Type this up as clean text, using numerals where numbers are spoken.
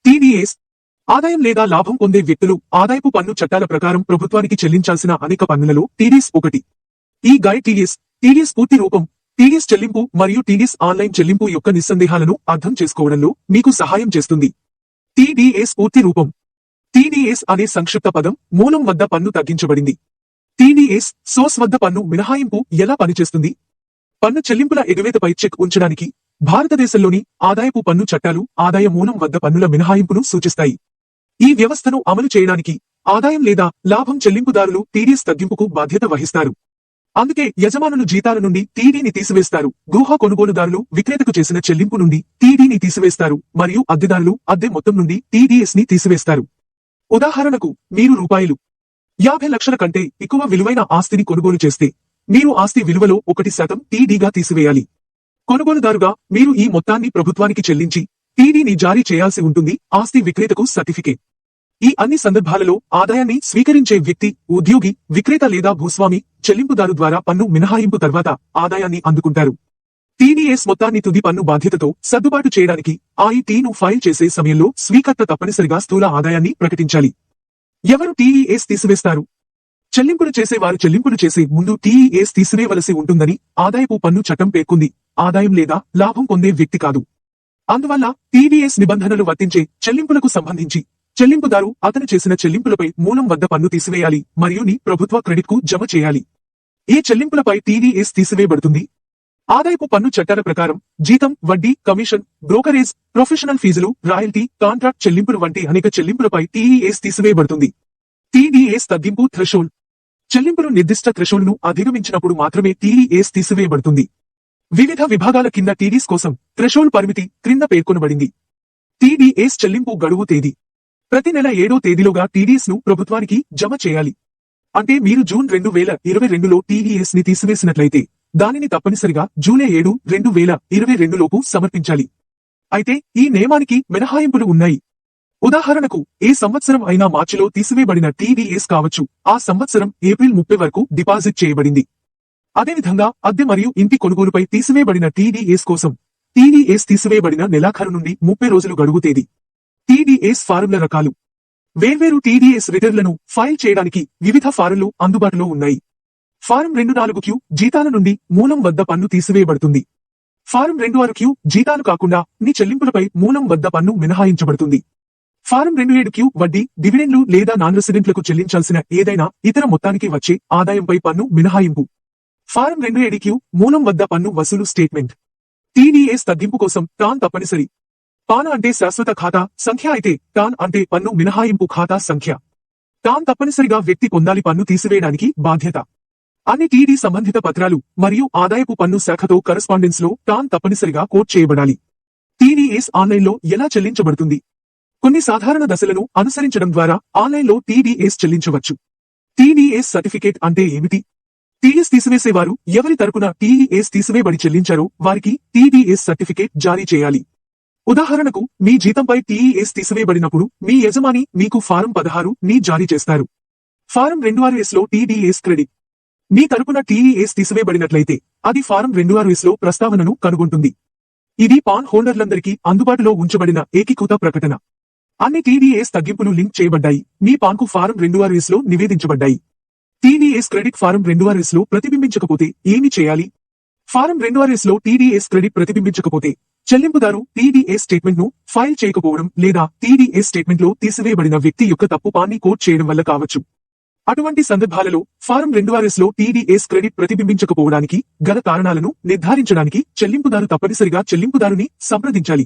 TDS ఆదాయం లేదా లాభం పొందే వ్యక్తులు ఆదాయపు పన్ను చట్టాల ప్రకారం ప్రభుత్వానికి చెల్లించాల్సిన అనేక పన్నులలో టీడీఎస్ ఒకటి. ఈ గైడ్ టీడీఎస్ పూర్తి రూపం, టీడీఎస్ చెల్లింపు మరియు టీడీఎస్ ఆన్లైన్ చెల్లింపు యొక్క నిస్సందేహాలను అర్థం చేసుకోవడంలో మీకు సహాయం చేస్తుంది. టీడీఎస్ పూర్తి రూపం. టీడీఎస్ అనే సంక్షిప్త పదం మూలం వద్ద పన్ను తగ్గించబడింది. టీడీఎస్ సోర్స్ వద్ద పన్ను మినహాయింపు ఎలా పనిచేస్తుంది? పన్ను చెల్లింపుల ఎగవేతపై చెక్ ఉంచడానికి భారతదేశంలోని ఆదాయపు పన్ను చట్టాలు ఆదాయ మూలం వద్ద పన్నుల మినహాయింపును సూచిస్తాయి. ఈ వ్యవస్థను అమలు చేయడానికి ఆదాయం లేదా లాభం చెల్లింపుదారులు టీడీఎస్ తగ్గింపుకు బాధ్యత వహిస్తారు. అందుకే యజమానులు జీతాల నుండి టీడీని తీసివేస్తారు, గృహ కొనుగోలుదారులు విక్రేతకు చేసిన చెల్లింపు నుండి టీడీని తీసివేస్తారు మరియు అద్దెదారులు అద్దె మొత్తం నుండి టీడీఎస్ ని తీసివేస్తారు. ఉదాహరణకు, మీరు ₹50 లక్షల కంటే ఎక్కువ విలువైన ఆస్తిని కొనుగోలు చేస్తే మీరు ఆస్తి విలువలో 1% టీడీగా తీసివేయాలి. కొనుగోలుదారుగా మీరు ఈ మొత్తాన్ని ప్రభుత్వానికి చెల్లించి టీడీని జారీ చేయాల్సి ఉంటుంది, ఆస్తి విక్రేతకు సర్టిఫికేట్. ఈ అన్ని సందర్భాలలో ఆదాయాన్ని స్వీకరించే వ్యక్తి, ఉద్యోగి, విక్రేత లేదా భూస్వామి చెల్లింపుదారు ద్వారా పన్ను మినహాయింపు తర్వాత ఆదాయాన్ని అందుకుంటారు. టీడీఎస్ మొత్తాన్ని తుది పన్ను బాధ్యతతో సర్దుబాటు చేయడానికి ను ఫైల్ చేసే సమయంలో స్వీకర్త తప్పనిసరిగా స్థూల ఆదాయాన్ని ప్రకటించాలి. ఎవరు టీడీఎస్ తీసివేస్తారు? చెల్లింపులు చేసేవారు చెల్లింపులు చేసే ముందు టీడీఎస్ తీసివేయవలసి ఉంటుందని ఆదాయపు పన్ను చట్టం పేర్కొంది, ఆదాయం లేదా లాభం పొందే వ్యక్తి కాదు. అందువల్ల టీడీఎస్ నిబంధనలు వర్తించే చెల్లింపులకు సంబంధించి చెల్లింపుదారు అతను చేసిన చెల్లింపులపై మూలం వద్ద పన్ను తీసివేయాలి మరియు ప్రభుత్వ క్రెడిట్ కు జమ చేయాలి. ఏ చెల్లింపులపై టీడీఎస్ తీసివేయబడుతుంది? ఆదాయపు పన్ను చట్టాల ప్రకారం జీతం, వడ్డీ, కమిషన్, బ్రోకరేజ్, ప్రొఫెషనల్ ఫీజులు, రాయల్టీ, కాంట్రాక్ట్ చెల్లింపులు వంటి అనేక చెల్లింపులపై టీడీఎస్ తీసివేయబడుతుంది. టీడీఎస్ తగ్గింపు థ్రెషోల్డ్. చెల్లింపులు నిర్దిష్ట థ్రెషోల్డ్ను అధిగమించినప్పుడు మాత్రమే టీడీఎస్ తీసివేయబడుతుంది. వివిధ విభాగాల కింద టీడీఎస్ కోసం థ్రెషోల్డ్ పరిమితి క్రింద పేర్కొనబడింది. టీడీఎస్ చెల్లింపు గడువు తేదీ. ప్రతి నెల 7వ తేదీలోగా టీడీఎస్ ను ప్రభుత్వానికి జమ చేయాలి. అంటే మీరు జూన్ 2022లో టీడీఎస్ ని తీసివేసినట్లయితే దానిని తప్పనిసరిగా జూలై 7, 2022 లోపు సమర్పించాలి. అయితే ఈ నియమానికి మినహాయింపులు ఉన్నాయి. ఉదాహరణకు, ఏ సంవత్సరం అయినా మార్చిలో తీసివేయబడిన టీడీఎస్ కావచ్చు, ఆ సంవత్సరం ఏప్రిల్ 30 వరకు డిపాజిట్ చేయబడింది. అదేవిధంగా అద్దె మరియు ఇంటి కొనుగోలుపై తీసివేయబడిన టీడీఎస్ కోసం టీడీఎస్ తీసివేయబడిన నెలాఖరు నుండి 30 రోజులు గడువు తేదీ. టీడీఎస్ ఫారంల రకాలు. వేర్వేరు టీడీఎస్ రిటర్న్లను ఫైల్ చేయడానికి వివిధ ఫారంలు అందుబాటులో ఉన్నాయి. ఫారం 24Q జీతాల నుండి మూలం వద్ద పన్ను తీసివేయబడుతుంది. ఫారం 26Q జీతాలు కాకుండా మీ చెల్లింపులపై మూలం వద్ద పన్ను మినహాయించబడుతుంది. ఫారం 27Q వడ్డీ, డివిడెండ్లు లేదా నాన్ రెసిడెంట్లకు చెల్లించాల్సిన ఏదైనా ఇతర మొత్తానికి వచ్చే ఆదాయంపై పన్ను మినహాయింపు. ఫారం 27Q మూలం వద్ద పన్ను వసూలు స్టేట్మెంట్. టీడీఎస్ తగ్గింపు కోసం టాన్ తప్పనిసరి. పాన్ అంటే శాశ్వత ఖాతా సంఖ్య అయితే టాన్ అంటే పన్ను మినహాయింపు ఖాతా సంఖ్య. టాన్ తప్పనిసరిగా వ్యక్తి పొందాలి, పన్ను తీసివేయడానికి బాధ్యత. అన్ని టీడీ సంబంధిత పత్రాలు మరియు ఆదాయపు పన్ను శాఖతో కరస్పాండెన్స్ లో టాన్ తప్పనిసరిగా కోడ్ చేయబడాలి. టీడీఎస్ ఆన్లైన్లో ఎలా చెల్లించబడుతుంది? కొన్ని సాధారణ దశలను అనుసరించడం ద్వారా ఆన్లైన్లో టీడీఎస్ చెల్లించవచ్చు. టీడీఎస్ సర్టిఫికేట్ అంటే ఏమిటి? టీడీఎస్ తీసివేసేవారు ఎవరి తరపున టీడీఎస్ తీసివేయబడి చెల్లించారో వారికి టీడీఎస్ సర్టిఫికేట్ జారీ చేయాలి. ఉదాహరణకు, మీ జీతంపై టీడీఎస్ తీసివేయబడినప్పుడు మీ యజమాని మీకు ఫారం 16 ని జారీ చేస్తారు. ఫారం 26S లో టీడీఎస్ క్రెడిట్. మీ తరపున టీడీఎస్ తీసివేయబడినట్లయితే అది ఫారం 26S లో ప్రస్తావనను కనుగొంటుంది. ఇది పాన్ హోల్డర్లందరికీ అందుబాటులో ఉంచబడిన ఏకీకృత ప్రకటన. అన్ని టీడీఎస్ తగ్గింపులు లింక్ చేయబడ్డాయి, మీ పాన్కు ఫారం 26S లో నివేదించబడ్డాయి. టీడీఎస్ క్రెడిట్ ఫారం 26S లో ప్రతిబింబించకపోతే ఏమి చేయాలి? ఫారం 26S లో టీడీఎస్ క్రెడిట్ ప్రతిబింబించకపోతే చెల్లింపుదారు టీడీఎస్ స్టేట్మెంట్ ను ఫైల్ చేయకపోవడం లేదా టీడీఎస్ స్టేట్మెంట్ లో తీసివేయబడిన వ్యక్తి యొక్క తప్పు పాన్ని కోడ్ చేయడం వల్ల కావచ్చు. అటువంటి సందర్భాలలో ఫారం 26S లో టీడీఎస్ క్రెడిట్ ప్రతిబింబించకపోవడానికి గల కారణాలను నిర్ధారించడానికి చెల్లింపుదారు తప్పనిసరిగా చెల్లింపుదారుని సంప్రదించాలి.